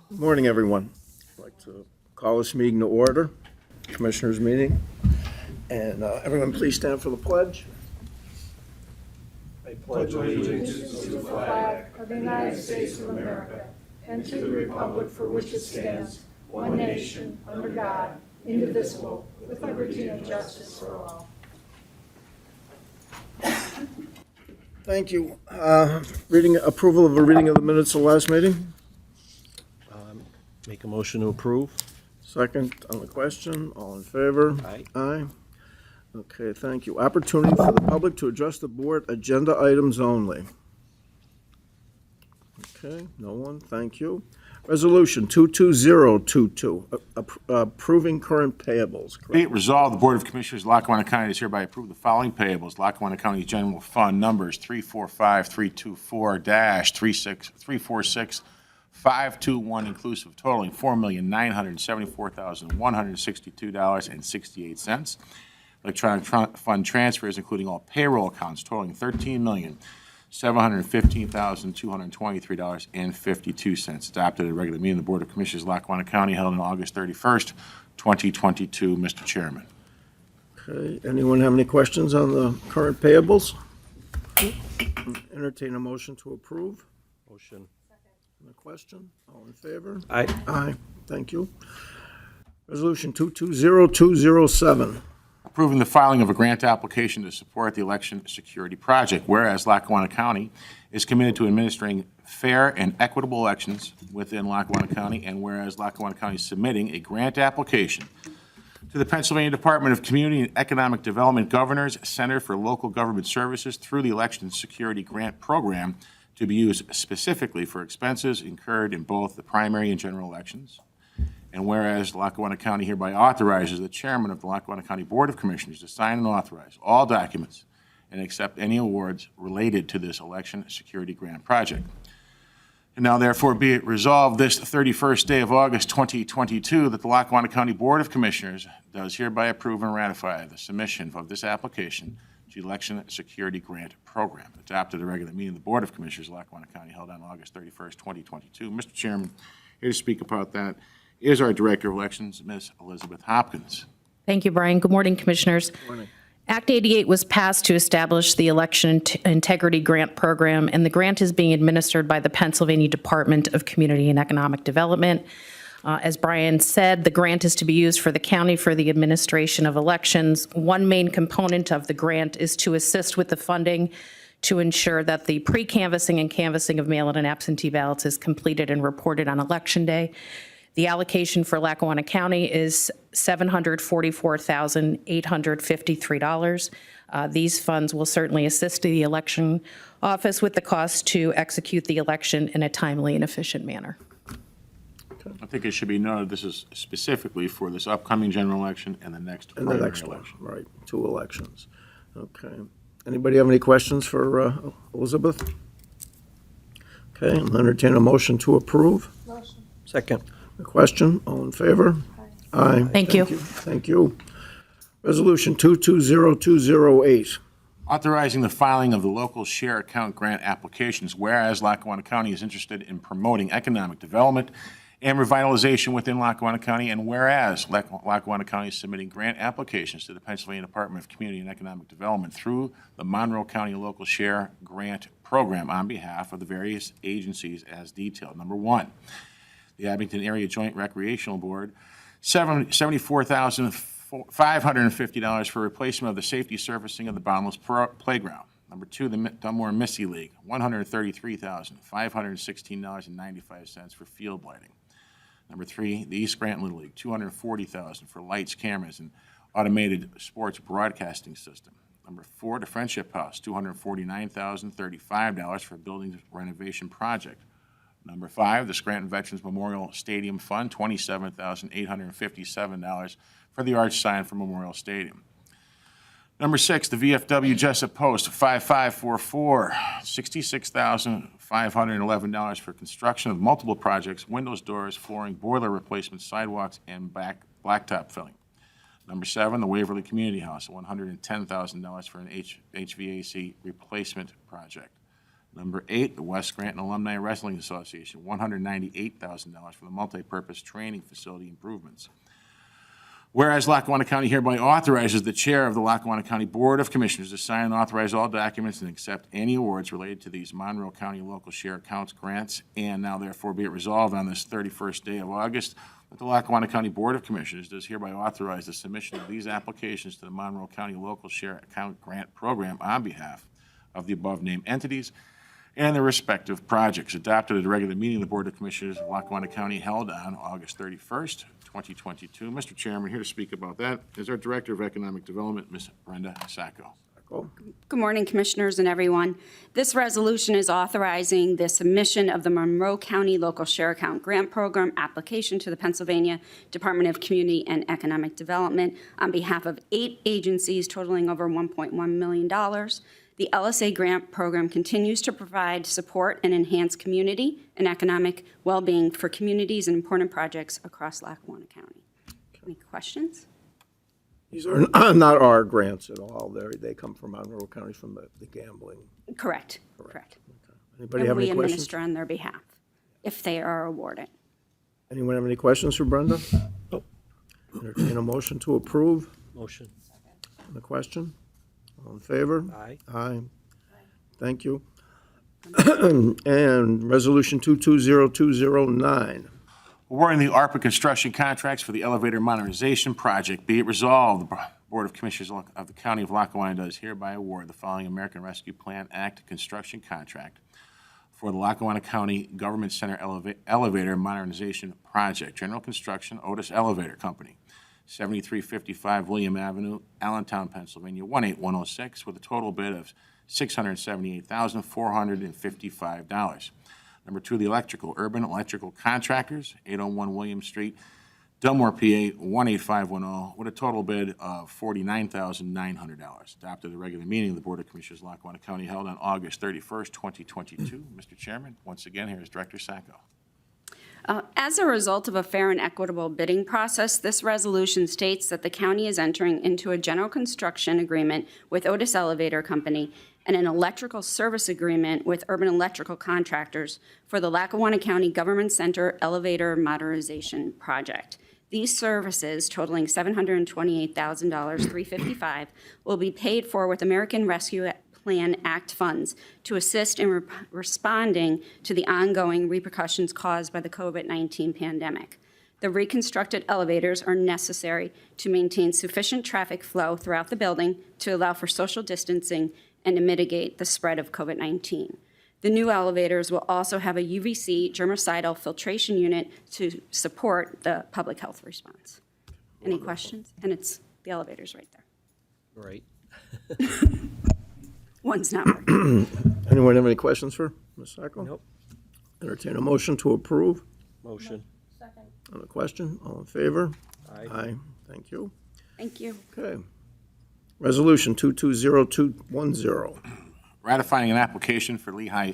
Good morning, everyone. I'd like to call this meeting to order, Commissioners' meeting. And everyone, please stand for the pledge. I pledge allegiance To the flag of the United States of America and to the republic for which it stands, one nation, under God, indivisible, with liberty and justice for all. Thank you. Approval of a reading of the minutes of the last meeting. Make a motion to approve. Second on the question. All in favor? Aye. Aye. Okay, thank you. Opportunity for the public to address the board, agenda items only. Okay, no one, thank you. Resolution 22022, approving current payables. Be it resolved, the Board of Commissioners of Lackawanna County does hereby approve the following payables. Lackawanna County General Fund numbers 345-324-346-521 inclusive, totaling $4,974,162.68. Electronic fund transfers, including all payroll accounts, totaling $13,715,223.52. Adopted at a regular meeting of the Board of Commissioners of Lackawanna County held on August 31st, 2022. Mr. Chairman. Okay, anyone have any questions on the current payables? Entertain a motion to approve. Motion. On the question, all in favor? Aye. Aye, thank you. Resolution 220207. Approving the filing of a grant application to support the election security project. Whereas Lackawanna County is committed to administering fair and equitable elections within Lackawanna County, and whereas Lackawanna County is submitting a grant application to the Pennsylvania Department of Community and Economic Development Governor's Center for Local Government Services through the Election Security Grant Program to be used specifically for expenses incurred in both the primary and general elections. And whereas Lackawanna County hereby authorizes the chairman of the Lackawanna County Board of Commissioners to sign and authorize all documents and accept any awards related to this election security grant project. And now therefore be it resolved this 31st day of August 2022 that the Lackawanna County Board of Commissioners does hereby approve and ratify the submission of this application to the Election Security Grant Program. Adopted at a regular meeting of the Board of Commissioners of Lackawanna County held on August 31st, 2022. Mr. Chairman, here to speak about that is our Director of Elections, Ms. Elizabeth Hopkins. Thank you, Brian. Good morning, Commissioners. Good morning. Act 88 was passed to establish the Election Integrity Grant Program, and the grant is being administered by the Pennsylvania Department of Community and Economic Development. As Brian said, the grant is to be used for the county for the administration of elections. One main component of the grant is to assist with the funding to ensure that the pre-canvassing and canvassing of mail-in and absentee ballots is completed and reported on Election Day. The allocation for Lackawanna County is $744,853. These funds will certainly assist the election office with the cost to execute the election in a timely and efficient manner. I think it should be noted this is specifically for this upcoming general election and the next And the primary next one, election. right, 2 elections. Okay. Anybody have any questions for Elizabeth? Okay, I'll entertain a motion to approve. Motion. Second. The question, all in favor? Aye. Thank you. Thank you. Resolution 220208. Authorizing the filing of the local share account grant applications, whereas Lackawanna County is interested in promoting economic development and revitalization within Lackawanna County, and whereas Lackawanna County is submitting grant applications to the Pennsylvania Department of Community and Economic Development through the Monroe County Local Share Grant Program on behalf of the various agencies as detailed. Number one, the Abington Area Joint Recreational Board, $74,550 for replacement of the safety surfacing of the Boundless Playground. Number two, the Dunmore Missy League, $133,516.95 for field lighting. Number three, the East Grant Little League, $240,000 for lights, cameras, and automated sports broadcasting system. Number four, the Friendship House, $249,035 for building renovation project. Number five, the Scranton Veterans Memorial Stadium Fund, $27,857 for the arch sign for Memorial Stadium. Number six, the VFW Jessup Post, 5544, $66,511 for construction of multiple projects, windows, doors, flooring, boiler replacements, sidewalks, and blacktop filling. Number seven, the Waverly Community House, $110,000 for an HVAC replacement project. Number 8, the West Granton Alumni Wrestling Association, $198,000 for the multipurpose training facility improvements. Whereas Lackawanna County hereby authorizes the chair of the Lackawanna County Board of Commissioners to sign and authorize all documents and accept any awards related to these Monroe County local share accounts grants, and now therefore be it resolved on this 31st day of August that the Lackawanna County Board of Commissioners does hereby authorize the submission of these applications to the Monroe County local share account grant program on behalf of the above-named entities and their respective projects, adopted at a regular meeting of the Board of Commissioners of Lackawanna County held on August 31st, 2022. Mr. Chairman, here to speak about that is our Director of Economic Development, Ms. Brenda Sacco. Good morning, Commissioners and everyone. This resolution is authorizing the submission of the Monroe County Local Share Account Grant Program application to the Pennsylvania Department of Community and Economic Development on behalf of 8 agencies totaling over $1.1 million. The LSA grant program continues to provide support and enhance community and economic well-being for communities and important projects across Lackawanna County. Any questions? These are not our grants at all. They come from Monroe County from the gambling. Correct. Anybody And have any we questions? administer on their behalf if they are awarded. Anyone have any questions for Brenda? Entertain a motion to approve. Motion. On the question? All in favor? Aye. Aye. Thank you. And Resolution 220209. Awarding the ARPA construction contracts for the elevator modernization project. Be it resolved, the Board of Commissioners of the County of Lackawanna does hereby award the following American Rescue Plan Act construction contract for the Lackawanna County Government Center Elevator Modernization Project. General Construction, Otis Elevator Company, 7355 William Avenue, Allentown, Pennsylvania, 18106, with a total bid of $678,455. Number 2, the electrical, Urban Electrical Contractors, 801 William Street, Delmore, PA, 18510, with a total bid of $49,900. Adopted at the regular meeting of the Board of Commissioners of Lackawanna County held on August 31st, 2022. Mr. Chairman, once again, here is Director Sacco. As a result of a fair and equitable bidding process, this resolution states that the county is entering into a general construction agreement with Otis Elevator Company and an electrical service agreement with Urban Electrical Contractors for the Lackawanna County Government Center Elevator Modernization Project. These services, totaling $728,355, will be paid for with American Rescue Plan Act funds to assist in responding to the ongoing repercussions caused by the COVID-19 pandemic. The reconstructed elevators are necessary to maintain sufficient traffic flow throughout the building to allow for social distancing and to mitigate the spread of COVID-19. The new elevators will also have a UVC germicidal filtration unit to support the public health response. Any questions? And it's the elevators right there. Right. One's not working. Anyone have any questions for Ms. Sacco? Nope. Entertain a motion to approve. Motion. On the question, all in favor? Aye. Aye. Thank you. Thank you. Okay. Resolution 220210. Ratifying an application for the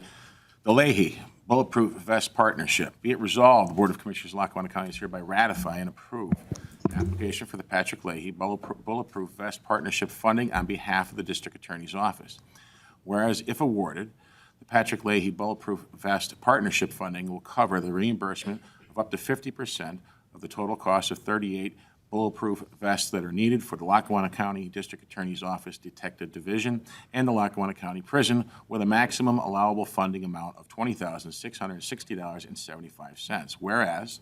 Leahy Bulletproof Vest Partnership. Be it resolved, the Board of Commissioners of Lackawanna County is hereby ratify and approve an application for the Patrick Leahy Bulletproof Vest Partnership funding on behalf of the District Attorney's Office. Whereas, if awarded, the Patrick Leahy Bulletproof Vest Partnership funding will cover the reimbursement of up to 50% of the total cost of 38 bulletproof vests that are needed for the Lackawanna County District Attorney's Office Detective Division and the Lackawanna County Prison, with a maximum allowable funding amount of $20,660.75. Whereas,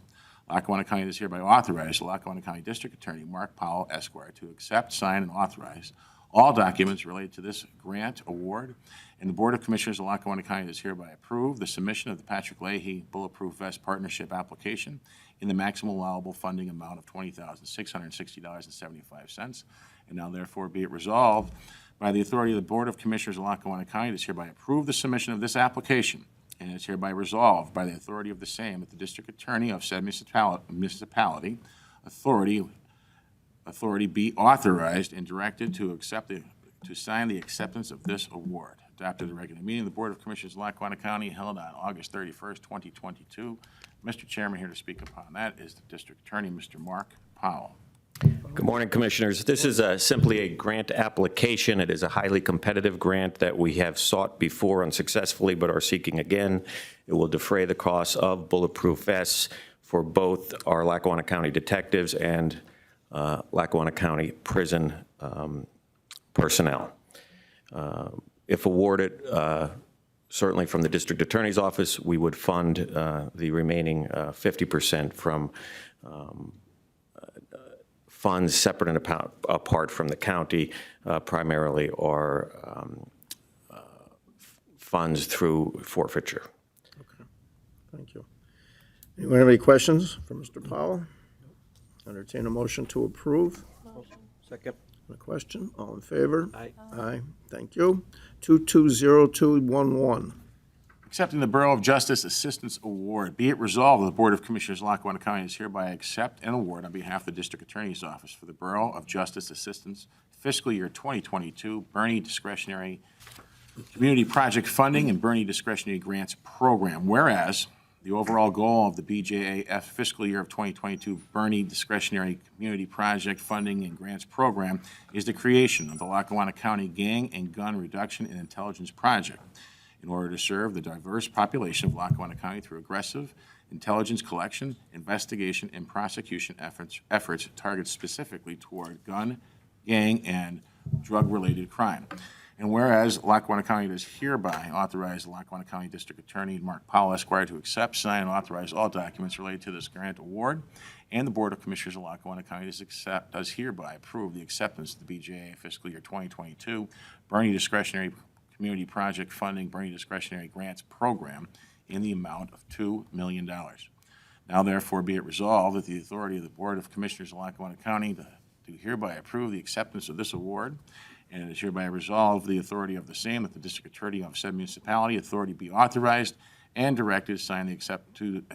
Lackawanna County is hereby authorized the Lackawanna County District Attorney Mark Powell, Esquire, to accept, sign, and authorize all documents related to this grant award, and the Board of Commissioners of Lackawanna County does hereby approve the submission of the Patrick Leahy Bulletproof Vest Partnership application in the maximum allowable funding amount of $20,660.75. And now therefore be it resolved by the authority of the Board of Commissioners of Lackawanna County does hereby approve the submission of this application, and it's hereby resolved by the authority of the same that the District Attorney of said municipality authority be authorized and directed to sign the acceptance of this award. Adopted at the regular meeting of the Board of Commissioners of Lackawanna County held on August 31st, 2022. Mr. Chairman, here to speak upon that is the District Attorney, Mr. Mark Powell. Good morning, Commissioners. This is simply a grant application. It is a highly competitive grant that we have sought before unsuccessfully but are seeking again. It will defray the costs of bulletproof vests for both our Lackawanna County detectives and Lackawanna County prison personnel. If awarded, certainly from the District Attorney's Office, we would fund the remaining 50% from funds separate and apart from the county, primarily are funds through forfeiture. Thank you. Anyone have any questions for Mr. Powell? Entertain a motion to approve. Second. A question? All in favor? Aye. Aye. Thank you. 220211. Accepting the Borough of Justice Assistance Award. Be it resolved that the Board of Commissioners of Lackawanna County is hereby accept and award on behalf of the District Attorney's Office for the Borough of Justice Assistance fiscal year 2022 Bernie Discretionary Community Project Funding and Bernie Discretionary Grants Program. Whereas the overall goal of the BJAF fiscal year of 2022 Bernie Discretionary Community Project Funding and Grants Program is the creation of the Lackawanna County Gang and Gun Reduction and Intelligence Project, in order to serve the diverse population of Lackawanna County through aggressive intelligence collection, investigation, and prosecution efforts targeted specifically toward gun, gang, and drug-related crime. And whereas Lackawanna County does hereby authorize the Lackawanna County District Attorney, Mark Powell, Esquire, to accept, sign, and authorize all documents related to this grant award, and the Board of Commissioners of Lackawanna County does hereby approve the acceptance of the BJA fiscal year 2022 Bernie Discretionary Community Project Funding Bernie Discretionary Grants Program in the amount of $2 million. Now therefore be it resolved that the authority of the Board of Commissioners of Lackawanna County to hereby approve the acceptance of this award, and it is hereby resolved the authority of the same that the District Attorney of said municipality authority be authorized and directed to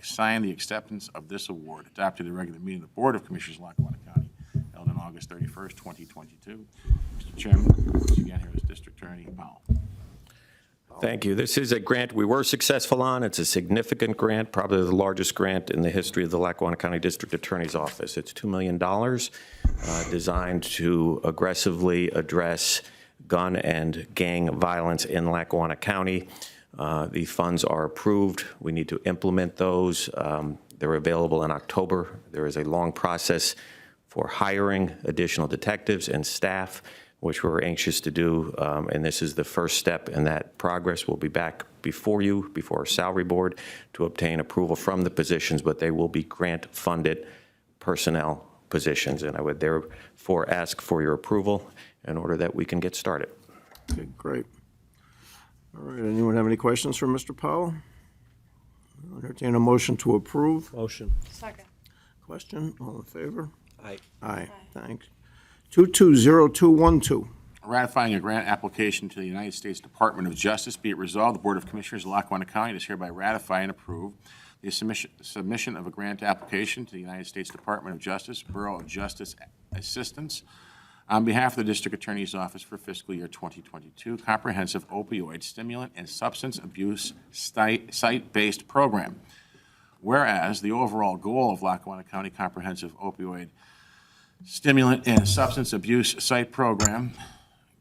sign the acceptance of this award adopted at the regular meeting of the Board of Commissioners of Lackawanna County held on August 31st, 2022. Mr. Chairman, once again here is District Attorney Powell. Thank you. This is a grant we were successful on. It's a significant grant, probably the largest grant in the history of the Lackawanna County District Attorney's Office. It's $2 million designed to aggressively address gun and gang violence in Lackawanna County. The funds are approved. We need to implement those. They're available in October. There is a long process for hiring additional detectives and staff, which we're anxious to do, and this is the first step in that progress. We'll be back before you, before our salary board, to obtain approval from the positions, but they will be grant-funded personnel positions, and I would therefore ask for your approval in order that we can get started. Okay, great. All right, anyone have any questions for Mr. Powell? I'll entertain a motion to approve. Motion. Second. Question? All in favor? Aye. Aye. Thanks. 220212. Ratifying a grant application to the United States Department of Justice. Be it resolved, the Board of Commissioners of Lackawanna County does hereby ratify and approve the submission of a grant application to the United States Department of Justice, Bureau of Justice Assistance, on behalf of the District Attorney's Office for fiscal year 2022 Comprehensive Opioid Stimulant and Substance Abuse Site-Based Program. Whereas the overall goal of Lackawanna County Comprehensive Opioid Stimulant and Substance Abuse Site Program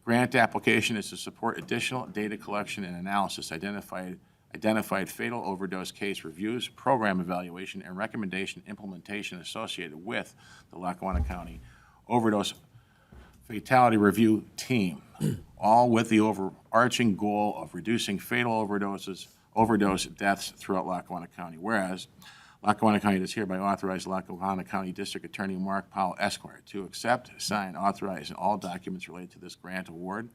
grant application is to support additional data collection and analysis, identified fatal overdose case reviews, program evaluation, and recommendation implementation associated with the Lackawanna County Overdose Fatality Review Team, all with the overarching goal of reducing fatal overdose deaths throughout Lackawanna County. Whereas Lackawanna County does hereby authorize Lackawanna County District Attorney Mark Powell, Esquire, to accept, sign, authorize, and all documents related to this grant award.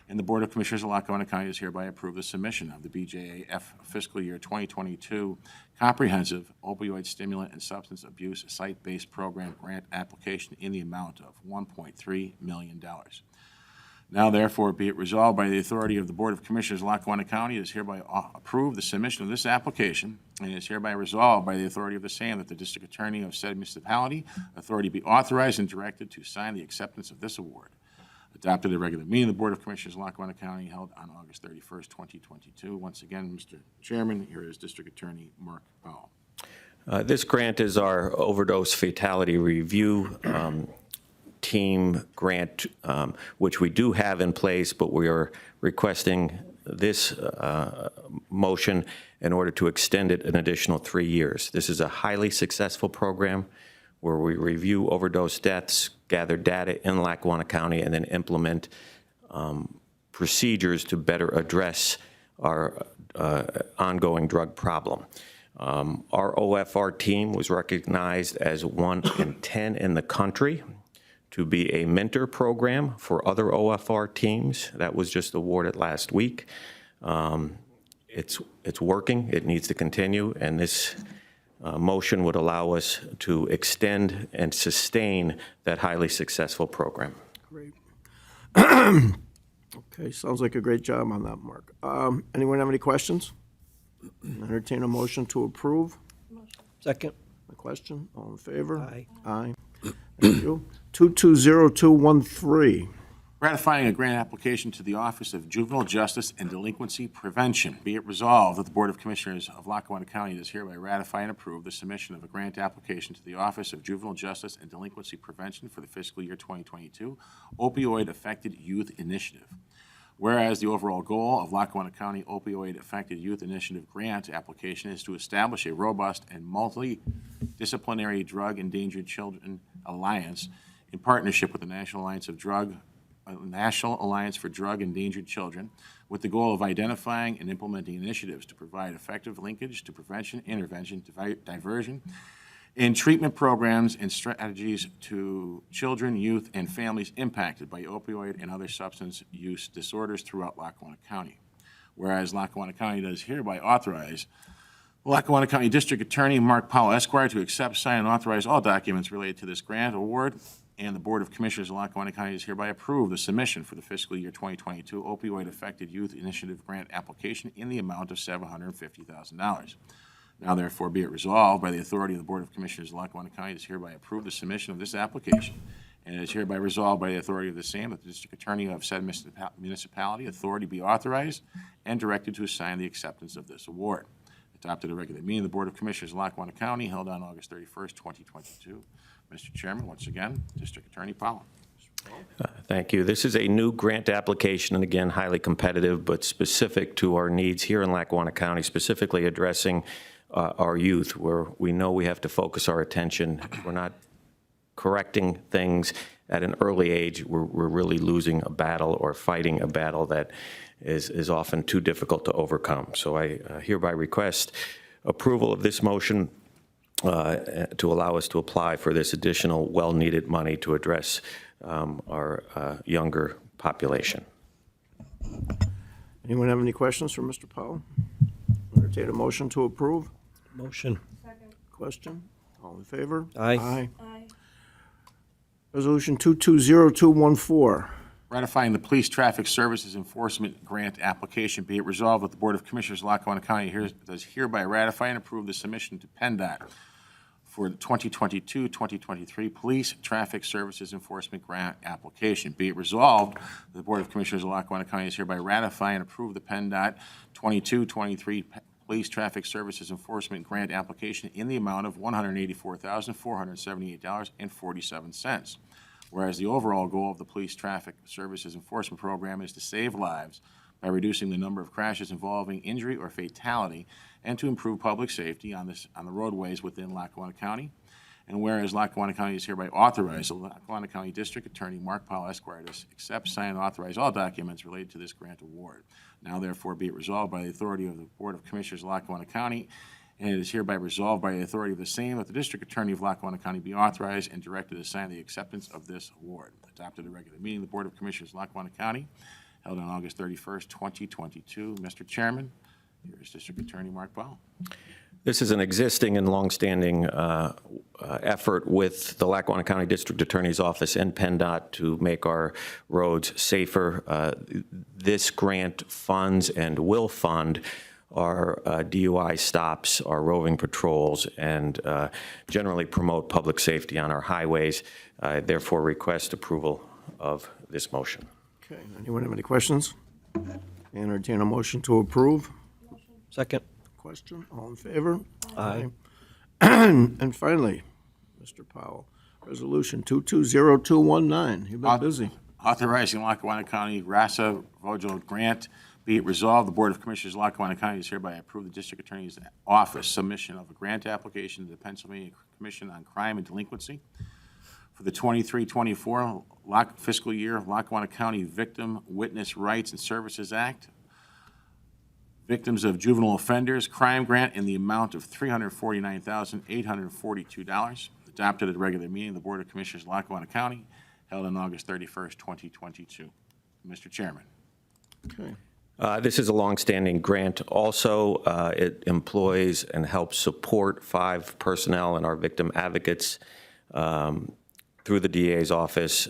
And the Board of Commissioners of Lackawanna County does hereby approve the submission of the BJAF fiscal year 2022 Comprehensive Opioid Stimulant and Substance Abuse Site-Based Program grant application in the amount of $1.3 million. Now therefore be it resolved by the authority of the Board of Commissioners of Lackawanna County, it is hereby approve the submission of this application, and it is hereby resolved by the authority of the same that the District Attorney of said municipality authority be authorized and directed to sign the acceptance of this award. Adopted at the regular meeting of the Board of Commissioners of Lackawanna County held on August 31st, 2022. Once again, Mr. Chairman, here is District Attorney Mark Powell. This grant is our overdose fatality review team grant, which we do have in place, but we are requesting this motion in order to extend it an additional 3 years. This is a highly successful program where we review overdose deaths, gather data in Lackawanna County, and then implement procedures to better address our ongoing drug problem. Our OFR team was recognized as 1 in 10 in the country to be a mentor program for other OFR teams. That was just awarded last week. It's working. It needs to continue, and this motion would allow us to extend and sustain that highly successful program. Great. Okay, sounds like a great job on that, Mark. Anyone have any questions? Entertain a motion to approve. Second. A question? All in favor? Aye. Aye. Thank you. 220213. Ratifying a grant application to the Office of Juvenile Justice and Delinquency Prevention. Be it resolved that the Board of Commissioners of Lackawanna County does hereby ratify and approve the submission of a grant application to the Office of Juvenile Justice and Delinquency Prevention for the fiscal year 2022 Opioid Affected Youth Initiative. Whereas the overall goal of Lackawanna County Opioid Affected Youth Initiative grant application is to establish a robust and multidisciplinary drug endangered children alliance in partnership with the National Alliance for Drug Endangered Children, with the goal of identifying and implementing initiatives to provide effective linkage to prevention, intervention, diversion, and treatment programs and strategies to children, youth, and families impacted by opioid and other substance use disorders throughout Lackawanna County. Whereas Lackawanna County does hereby authorize Lackawanna County District Attorney Mark Powell Esquire to accept, sign, and authorize all documents related to this grant award, and the Board of Commissioners of Lackawanna County is hereby approve the submission for the fiscal year 2022 Opioid Affected Youth Initiative Grant application in the amount of $750,000. Now therefore be it resolved by the authority of the Board of Commissioners of Lackawanna County is hereby approve the submission of this application, and it is hereby resolved by the authority of the same that the District Attorney of said municipality authority be authorized and directed to assign the acceptance of this award. Adopted at a regular meeting of the Board of Commissioners of Lackawanna County held on August 31st, 2022. Mr. Chairman, once again, District Attorney Powell. Thank you. This is a new grant application, and again, highly competitive, but specific to our needs here in Lackawanna County, specifically addressing our youth, where we know we have to focus our attention. If we're not correcting things at an early age, we're really losing a battle or fighting a battle that is often too difficult to overcome. So I hereby request approval of this motion to allow us to apply for this additional well-needed money to address our younger population. Anyone have any questions for Mr. Powell? Entertain a motion to approve. Motion. Question? All in favor? Aye. Aye. Resolution 220214. Ratifying the Police Traffic Services Enforcement Grant application. Be it resolved that the Board of Commissioners of Lackawanna County does hereby ratify and approve the submission to PennDOT for the 2022-2023 Police Traffic Services Enforcement Grant application. Be it resolved that the Board of Commissioners of Lackawanna County is hereby ratify and approve the PennDOT 22-23 Police Traffic Services Enforcement Grant application in the amount of $184,478.47. Whereas the overall goal of the Police Traffic Services Enforcement Program is to save lives by reducing the number of crashes involving injury or fatality and to improve public safety on the roadways within Lackawanna County. And whereas Lackawanna County is hereby authorized, the Lackawanna County District Attorney Mark Powell Esquire to accept, sign, and authorize all documents related to this grant award. Now therefore be it resolved by the authority of the Board of Commissioners of Lackawanna County, and it is hereby resolved by the authority of the same that the District Attorney of Lackawanna County be authorized and directed to sign the acceptance of this award. Adopted at a regular meeting of the Board of Commissioners of Lackawanna County held on August 31st, 2022. Mr. Chairman, here is District Attorney Mark Powell. This is an existing and longstanding effort with the Lackawanna County District Attorney's Office and PennDOT to make our roads safer. This grant funds and will fund our DUI stops, our roving patrols, and generally promote public safety on our highways. I therefore request approval of this motion. Okay, anyone have any questions? Entertain a motion to approve. Second. Question? All in favor? Aye. And finally, Mr. Powell, Resolution 220219. You've been busy. Authorizing Lackawanna County RASA VOJO grant. Be it resolved, the Board of Commissioners of Lackawanna County is hereby approve the District Attorney's Office submission of a grant application to the Pennsylvania Commission on Crime and Delinquency for the 23-24 fiscal year Lackawanna County Victim Witness Rights and Services Act, Victims of Juvenile Offenders Crime Grant in the amount of $349,842, adopted at a regular meeting of the Board of Commissioners of Lackawanna County, held on August 31st, 2022. Mr. Chairman. Okay. This is a longstanding grant. Also, it employs and helps support 5 personnel and our victim advocates through the DA's office.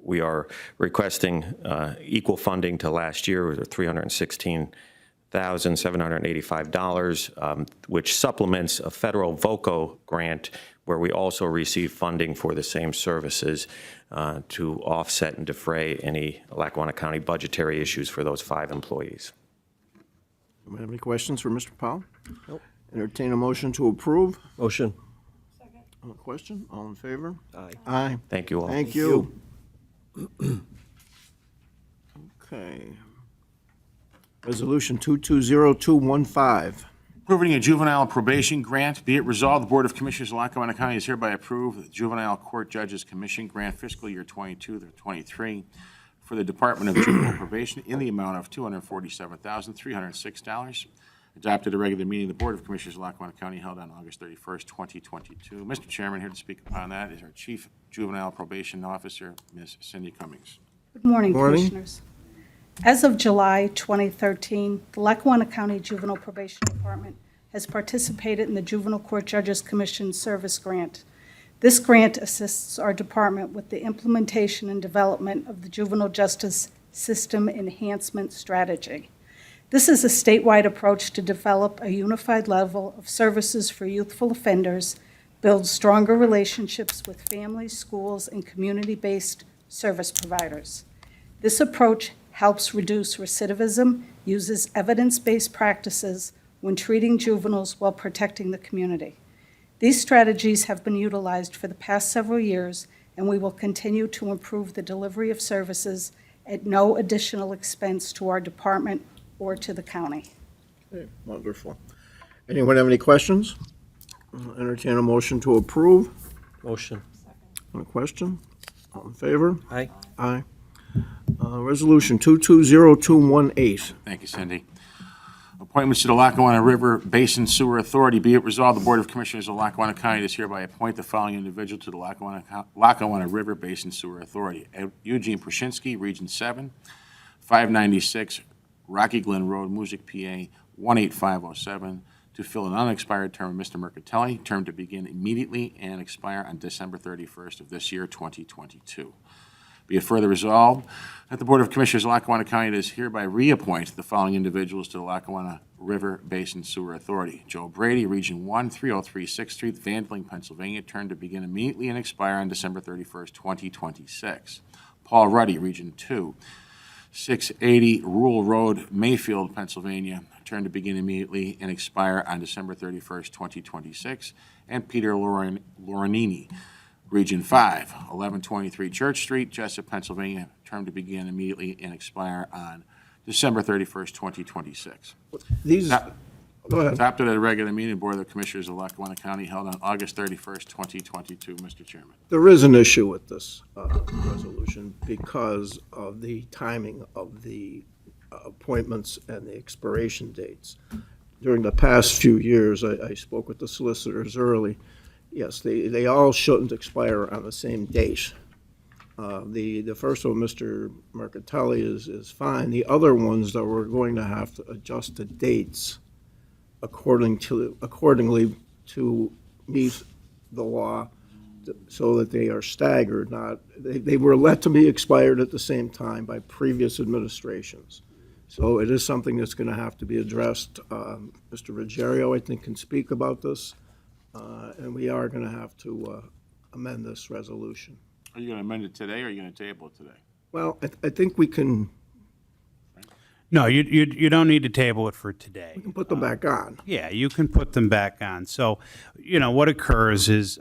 We are requesting equal funding to last year, with $316,785, which supplements a federal VOCO grant where we also receive funding for the same services to offset and defray any Lackawanna County budgetary issues for those 5 employees. Do we have any questions for Mr. Powell? Nope. Entertain a motion to approve. Motion. On the question, all in favor? Aye. Aye. Thank you all. Thank you. Okay. Resolution 220215. Approving a juvenile probation grant. Be it resolved, the Board of Commissioners of Lackawanna County is hereby approve the Juvenile Court Judges Commission Grant fiscal year 22-23 for the Department of Juvenile Probation in the amount of $247,306, adopted at a regular meeting of the Board of Commissioners of Lackawanna County held on August 31st, 2022. Mr. Chairman, here to speak upon that is our Chief Juvenile Probation Officer, Ms. Cindy Cummings. Good morning, Morning. Commissioners. As of July 2013, the Lackawanna County Juvenile Probation Department has participated in the Juvenile Court Judges Commission Service Grant. This grant assists our department with the implementation and development of the Juvenile Justice System Enhancement Strategy. This is a statewide approach to develop a unified level of services for youthful offenders, build stronger relationships with families, schools, and community-based service providers. This approach helps reduce recidivism, uses evidence-based practices when treating juveniles while protecting the community. These strategies have been utilized for the past several years, and we will continue to improve the delivery of services at no additional expense to our department or to the county. Okay, wonderful. Anyone have any questions? Entertain a motion to approve. Motion. On the question, all in favor? Aye. Aye. Resolution 220218. Thank you, Cindy. Appointments to the Lackawanna River Basin Sewer Authority. Be it resolved, the Board of Commissioners of Lackawanna County does hereby appoint the following individual to the Lackawanna River Basin Sewer Authority. Eugene Prushinsky, Region 7, 596 Rocky Glen Road, Music, PA 18507, to fill an unexpired term of Mr. Mercatelli, term to begin immediately and expire on December 31st of this year, 2022. Be it further resolved that the Board of Commissioners of Lackawanna County does hereby reappoint the following individuals to the Lackawanna River Basin Sewer Authority. Joe Brady, Region 1, 303 6th Street, Vandling, Pennsylvania, term to begin immediately and expire on December 31st, 2026. Paul Ruddy, Region 2, 680 Rural Road, Mayfield, Pennsylvania, term to begin immediately and expire on December 31st, 2026. And Peter Lorenini, Region 5, 1123 Church Street, Jessup, Pennsylvania, term to begin immediately and expire on December 31st, 2026. These, go ahead. Adopted at a regular meeting of the Board of Commissioners of Lackawanna County held on August 31st, 2022. Mr. Chairman. There is an issue with this resolution because of the timing of the appointments and the expiration dates. During the past few years, I spoke with the solicitors early. Yes, they all shouldn't expire on the same date. The first one, Mr. Mercatelli, is fine. The other ones that we're going to have to adjust the dates accordingly to meet the law so that they are staggered, not, they were let to be expired at the same time by previous administrations. So it is something that's going to have to be addressed. Mr. Ruggiero, I think, can speak about this. And we are going to have to amend this resolution. Are you going to amend it today or are you going to table it today? Well, I think we can, No, you don't need to table it for today. Put them back on. Yeah, you can put them back on. So, what occurs is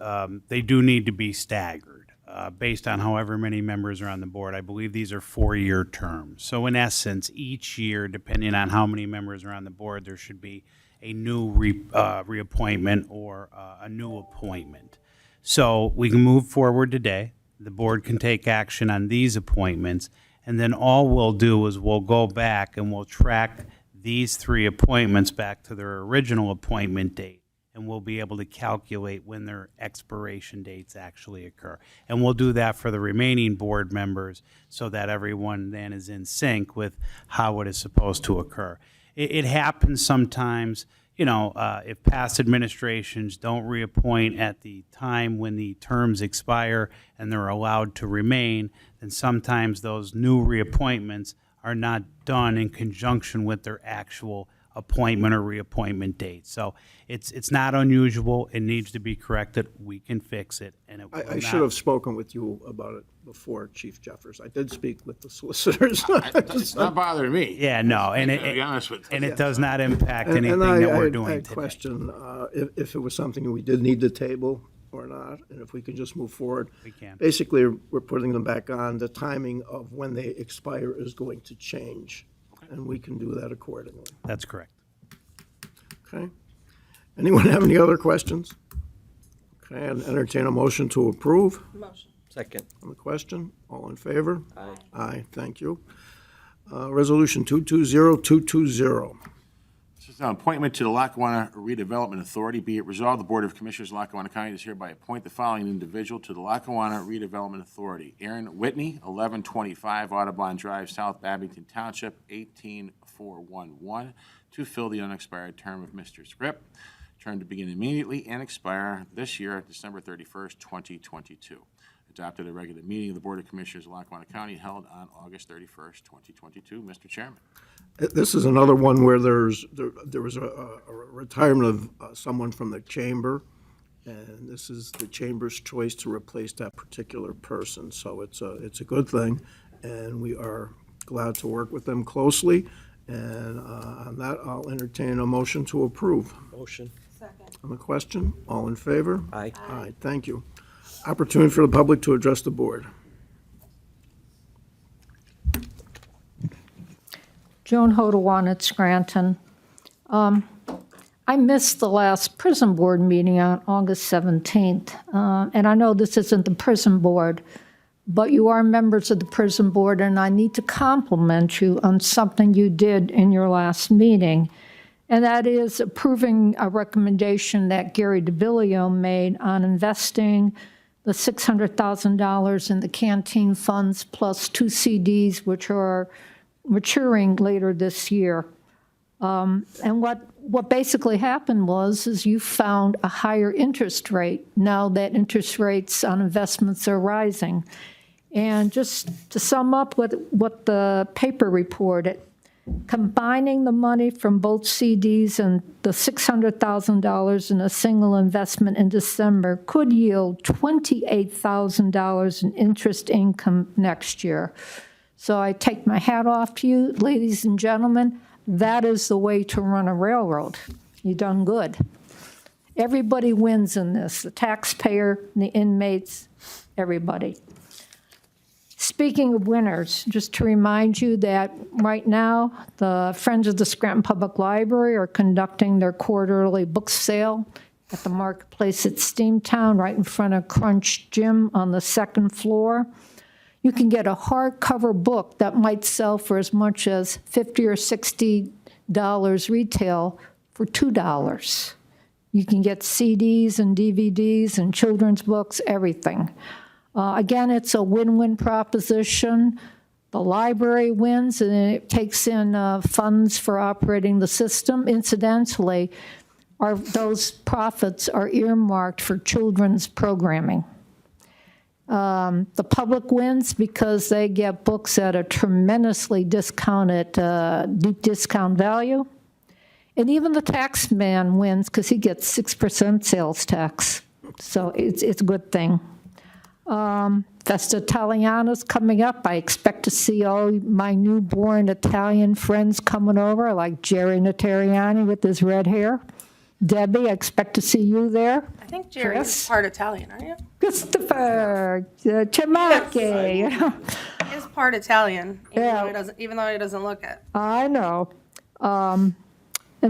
they do need to be staggered based on however many members are on the board. I believe these are 4-year terms. So in essence, each year, depending on how many members are on the board, there should be a new reappointment or a new appointment. So we can move forward today. The board can take action on these appointments, and then all we'll do is we'll go back and we'll track these 3 appointments back to their original appointment date, and we'll be able to calculate when their expiration dates actually occur. And we'll do that for the remaining board members so that everyone then is in sync with how it is supposed to occur. It happens sometimes, if past administrations don't reappoint at the time when the terms expire and they're allowed to remain, then sometimes those new reappointments are not done in conjunction with their actual appointment or reappointment date. So it's not unusual. It needs to be corrected. We can fix it, and it will I not- should have spoken with you about it before, Chief Jeffers. I did speak with the solicitors. It's not bothering me. Yeah, no, and I gotta be honest with you. it does not impact And anything I that we're I doing today. question if it was something we did need to table or not, and if we can just move forward. We can. Basically, we're putting them back on. The timing of when they expire is going to change, and we can do that accordingly. That's correct. Okay? Anyone have any other questions? Okay, and entertain a motion to approve Second. on the question. All in favor? Aye. Aye, thank you. Resolution 220220. This is an appointment to the Lackawanna Redevelopment Authority. Be it resolved, the Board of Commissioners of Lackawanna County does hereby appoint the following individual to the Lackawanna Redevelopment Authority. Aaron Whitney, 1125 Audubon Drive, South Babington Township, 18411, to fill the unexpired term of Mr. Scrip. Term to begin immediately and expire this year, December 31st, 2022. Adopted at a regular meeting of the Board of Commissioners of Lackawanna County held on August 31st, 2022. Mr. Chairman. This is another one where there was a retirement of someone from the chamber, and this is the chamber's choice to replace that particular person. So it's a good thing, and we are glad to work with them closely. And on that, I'll entertain a motion to approve. Motion. On the question, all in favor? Aye. Aye, thank you. Opportunity for the public to address the board. Joan Hodawan, Scranton. I missed the last prison board meeting on August 17th, and I know this isn't the prison board, but you are members of the prison board, and I need to compliment you on something you did in your last meeting, and that is approving a recommendation that Gary DeVillio made on investing the $600,000 in the canteen funds plus 2 CDs, which are maturing later this year. And what basically happened is you found a higher interest rate now that interest rates on investments are rising. And just to sum up what the paper reported, combining the money from both CDs and the $600,000 in a single investment in December could yield $28,000 in interest income next year. So I take my hat off to you, ladies and gentlemen. That is the way to run a railroad. You've done good. Everybody wins in this, the taxpayer, the inmates, everybody. Speaking of winners, just to remind you that right now, the Friends of the Scranton Public Library are conducting their quarterly book sale at the marketplace at Steamtown, right in front of Crunch Gym on the 2nd floor. You can get a hardcover book that might sell for as much as $50 or $60 retail for $2. You can get CDs and DVDs and children's books, everything. Again, it's a win-win proposition. The library wins, and it takes in funds for operating the system. Incidentally, those profits are earmarked for children's programming. The public wins because they get books at a tremendously discounted, deep discount value. And even the tax man wins because he gets 6% sales tax. So it's a good thing. Festa Italiana's coming up. I expect to see all my newborn Italian friends coming over, like Jerry Notariani with his red hair. Debbie, I expect to see you there. I think Jerry's Chris? part Italian, aren't you? Christopher, Chimaki, you know. He is part Italian, Yeah. even though he doesn't look it. I know. And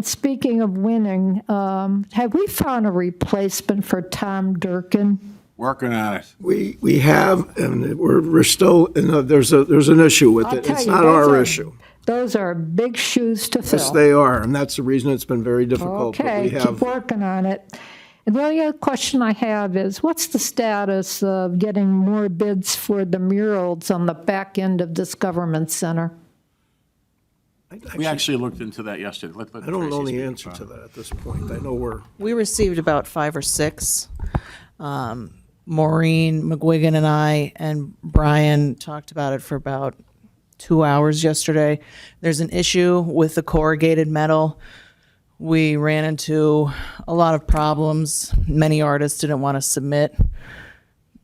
speaking of winning, have we found a replacement for Tom Durkin? Working on it. We have, and we're still, there's an issue with I'll it. tell It's you, not those our are- issue. Those are big shoes to fill. Yes, they are, and that's the reason it's been very difficult. But Okay, we keep have, working on it. And the only other question I have is, what's the status of getting more bids for the murals on the back end of this government center? We actually looked into that yesterday. I don't know the answer to that at this point. I know We received about 5 or 6. Maureen McGuigan and I and Brian talked about it for about 2 hours yesterday. There's an issue with the corrugated metal. We ran into a lot of problems. Many artists didn't want to submit.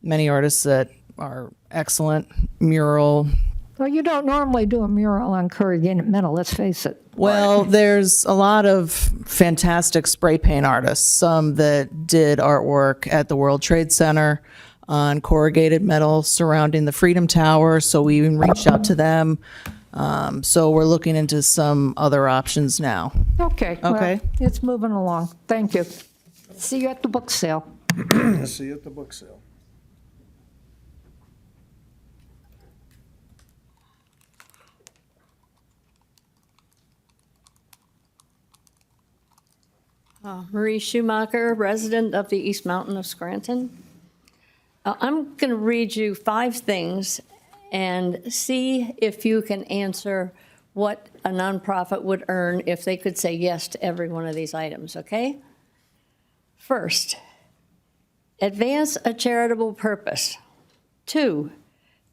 Many artists that are excellent mural. Well, you don't normally do a mural on corrugated metal, let's face it. Well, there's a lot of fantastic spray paint artists, some that did artwork at the World Trade Center on corrugated metal surrounding the Freedom Tower, so we even reached out to them. So we're looking into some other options now. Okay. well, Okay. It's moving along. Thank you. See you at the book sale. we're, see you at the book sale. Marie Schumacher, resident of the East Mountain of Scranton. I'm going to read you 5 things and see if you can answer what a nonprofit would earn if they could say yes to every one of these items, okay? First, advance a charitable purpose. 2,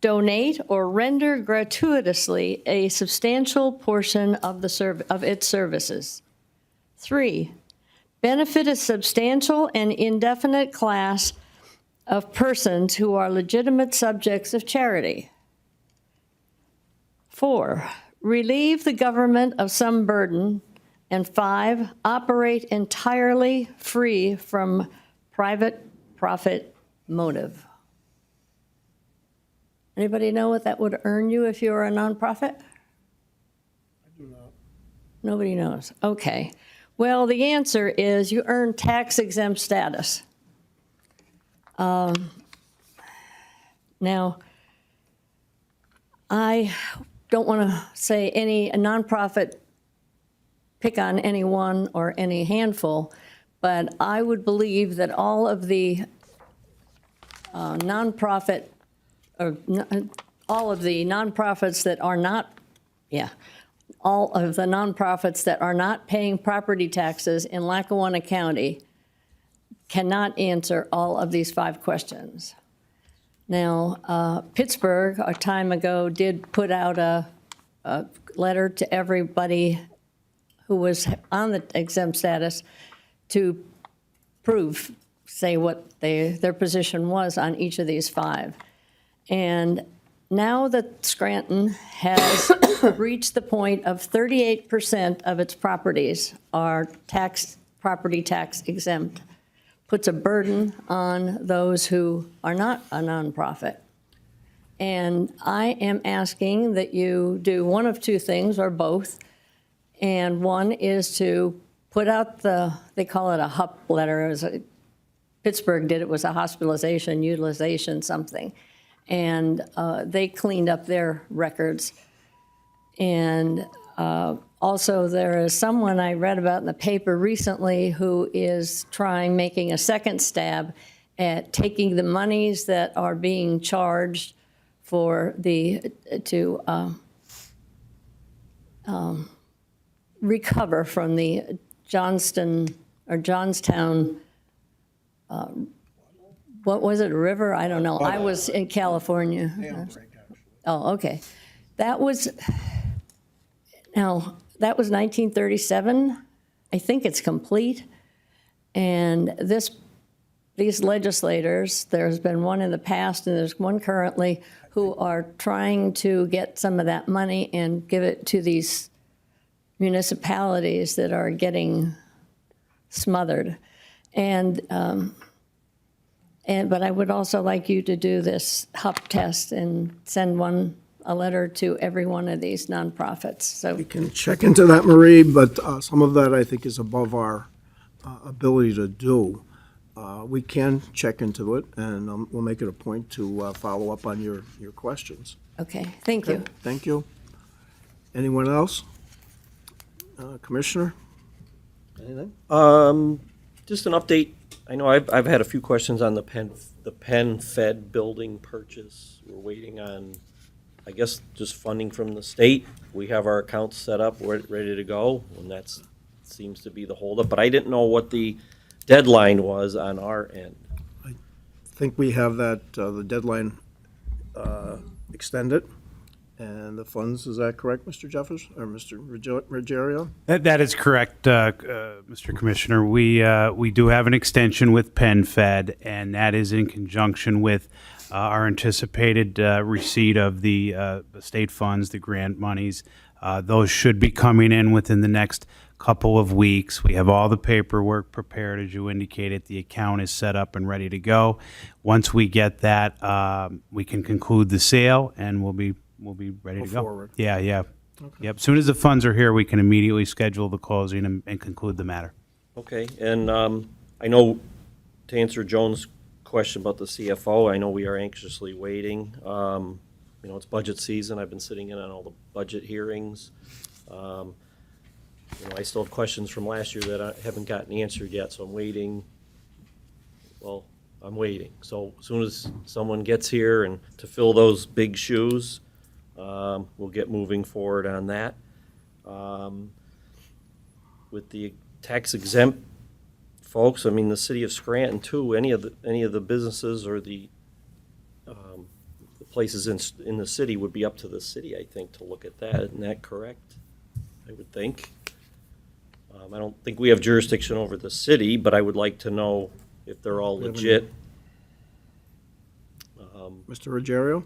donate or render gratuitously a substantial portion of its services. 3, benefit a substantial and indefinite class of persons who are legitimate subjects of charity. 4, relieve the government of some burden. And 5, operate entirely free from private profit motive. Anybody know what that would earn you if you were a nonprofit? I do not. Nobody knows. Okay. Well, the answer is you earn tax-exempt status. Now, I don't want to say a nonprofit, pick on any one or any handful, but I would believe that all of the nonprofit, or all of the nonprofits that are not, all of the nonprofits that are not paying property taxes in Lackawanna County cannot answer all of these 5 questions. Now, Pittsburgh, a time ago, did put out a letter to everybody who was on the exempt status to say what their position was on each of these 5. And now that Scranton has reached the point of 38% of its properties are property tax exempt, puts a burden on those who are not a nonprofit. And I am asking that you do one of 2 things, or both. And one is to put out they call it a HUP letter. Pittsburgh did it, was a hospitalization, utilization, something. And they cleaned up their records. And also, there is someone I read about in the paper recently who is making a second stab at taking the monies that are being charged to recover from the Johnstown, what was it, river? I don't know. I was in California. Oh, okay. That was 1937. I think it's complete. And this these legislators, there's been one in the past and there's one currently, who are trying to get some of that money and give it to these municipalities that are getting smothered. But I would also like you to do this HUP test and send a letter to every one of these nonprofits. So We can check into that, Marie, but some of that I think is above our ability to do. We can check into it, and we'll make it a point to follow up on your questions. okay, thank you. Thank you. Anyone else? Commissioner? Anything? Just an update. I know I've had a few questions on the Penn Fed building purchase. We're waiting on, I guess, just funding from the state. We have our accounts set up, we're ready to go, and that seems to be the holdup. But I didn't know what the deadline was on our end. I think we have that, the deadline extended, and the funds, is that correct, Mr. Jeffers, or Mr. Ruggiero? That is correct, Mr. Commissioner. We do have an extension with Penn Fed, and that is in conjunction with our anticipated receipt of the state funds, the grant monies. Those should be coming in within the next couple of weeks. We have all the paperwork prepared, as you indicated. The account is set up and ready to go. Once we get that, we can conclude the sale, and we'll be ready to go. Forward. Yeah. Yep. As soon as the funds are here, we can immediately schedule the closing and conclude the matter. Okay, and I know, to answer Joan's question about the CFO, I know we are anxiously waiting. It's budget season. I've been sitting in on all the budget hearings. I still have questions from last year that I haven't gotten answered yet, so I'm waiting. Well, I'm waiting. So as soon as someone gets here and to fill those big shoes, we'll get moving forward on that. With the tax exempt folks, I mean, the city of Scranton too, any of the businesses or the places in the city would be up to the city, I think, to look at that. Isn't that correct? I would think. I don't think we have jurisdiction over the city, but I would like to know if they're all legit. Mr. Ruggiero?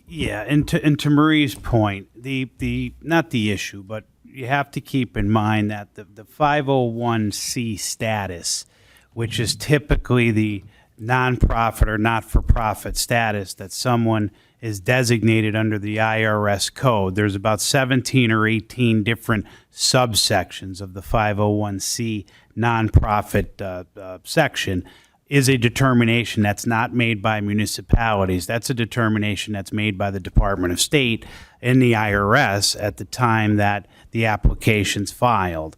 Yeah, and to Marie's point, the not the issue, but you have to keep in mind that the 501c status, which is typically the nonprofit or not-for-profit status that someone is designated under the IRS code. There's about 17 or 18 different subsections of the 501c nonprofit section, is a determination that's not made by municipalities. That's a determination that's made by the Department of State and the IRS at the time that the application's filed.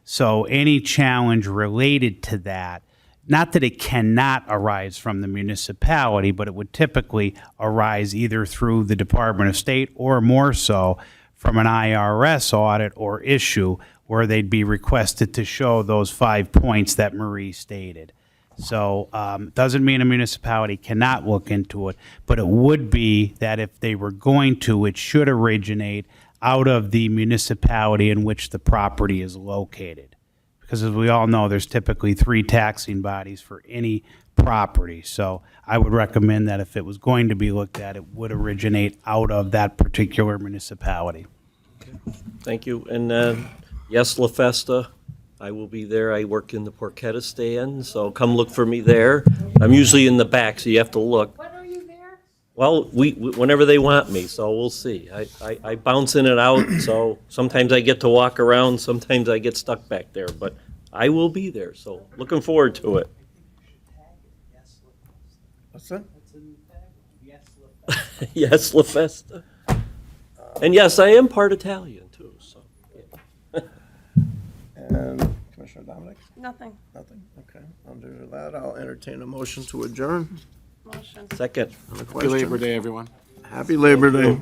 So any challenge related to that, not that it cannot arise from the municipality, but it would typically arise either through the Department of State or more so from an IRS audit or issue where they'd be requested to show those 5 points that Marie stated. So doesn't mean a municipality cannot look into it, but it would be that if they were going to, it should originate out of the municipality in which the property is located. Because as we all know, there's typically 3 taxing bodies for any property. So I would recommend that if it was going to be looked at, it would originate out of that particular municipality. Thank you. And yes, La Festa, I will be there. I work in the Porchetta stand, so come look for me there. I'm usually in the back, so you have to look. When are you there? Well, whenever they want me, so we'll see. I bounce in and out, so sometimes I get to walk around, sometimes I get stuck back there, but I will be there, so looking forward to it. What's that? Yes, La Festa. And yes, I am part Italian, too, so. Yeah. And Commissioner Dominic? Nothing. Nothing? Okay. Under that, I'll entertain a motion to adjourn. Motion. Second. On the Happy Labor question. Day, everyone. Happy Labor Day.